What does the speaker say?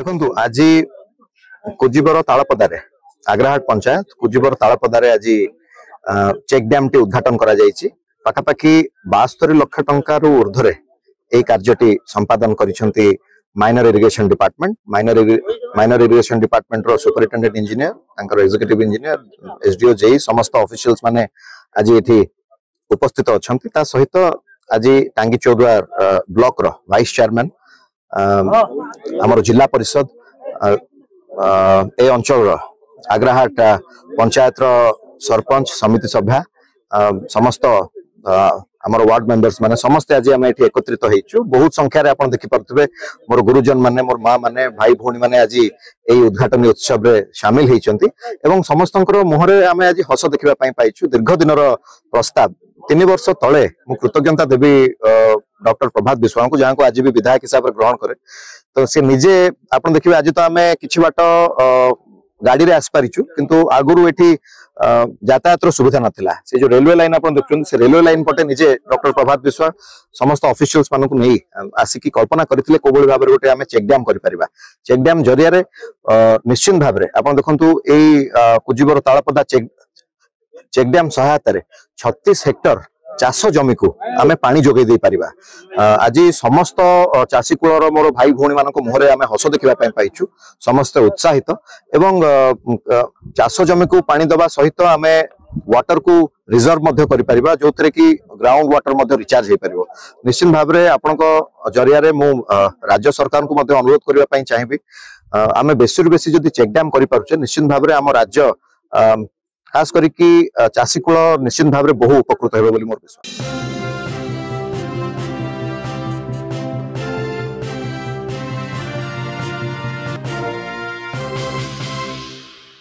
देखु आज कुजीबर तालपदारे आग्राहाट पंचायत कुजीबर तालपदारे आज चेक डैम टी उद्घाटन करा जायछि। पाखापाखि 72 लाख टंकार ऊर्ध्वे यह कार्यटी संपादन करिसेंती minor irrigation department minor irrigation department रो सुपरिटेंडेंट इंजीनियर तांकर एग्जीक्यूटिव इंजीनियर एसडीओ जेई समस्त ऑफिशियल्स माने आज एठी उपस्थित अछंती। ता सहित आज टांगी चौद्वार ब्लॉक रो वाइस चेयरमैन आमर जिला परिषद ए अंचल आग्राहाट पंचायत सरपंच समिति सभ्या समस्त आमर वार्ड मेंबर्स माने समस्त आज आम ये एकत्रित होइछु। बहुत संख्यार आप देखि पारथुबे मोर गुरुजन माने मोर माँ माने भाई भौणी माने आज यही उद्घाटन उत्सव रे शामिल होइचंती एवं समस्तंकर मुहरे आम आज हस देखिबा पई पाइछु। दीर्घ दिनर प्रस्ताव 3 वर्ष तले मु कृतज्ञता देवी डॉक्टर प्रभात विश्वास को जहाँ को आज भी विधायक हिसाब से ग्रहण करे। तो से निजे आप देखिए आज तो आम कि बाट गाड़ी रे आसपारिछु किंतु आगुरु एठी यातायात सुविधा नथिला। से जो रेलवे लाइन आप देखुन से रेलवे लाइन पटे निजे डॉक्टर प्रभात विश्वास समस्त ऑफिशियल्स मानक नहीं आसिकी कल्पना करथिले कोबोली भाबरे गोटे आमे चेक डैम करि परिबा। चेक डैम जरिया रे निश्चित भाबरे आप देखंतु एई कुजीबर तालपदा चेक डैम सहायता रे 36 हेक्टर चाष जमी को आमे पानी जोगे दे परिबा। आज समस्त चाषी कूलर मोर भाई भौणी मानक मुहरे आमे हस देखिबा पई पाइछु। समस्त उत्साहित एवं चाष जमी को पानी दबा सहित आमे वाटर को रिजर्व मध्य करि परिबा जोथरे कि ग्राउंड वाटर मध्य रिचार्ज हे परिबो। निश्चित भाव रे आपनको जरिया रे मु राज्य सरकार को मध्य अनुरोध करिबा पई चाहिबी आमे बेसी बेसी जदि चेक डैम करि पारुछे निश्चित भाव रे हम राज्य खास करी चाषी कूल निश्चित भाव में बहु उपकृत होबे बोली मोर विश्वास।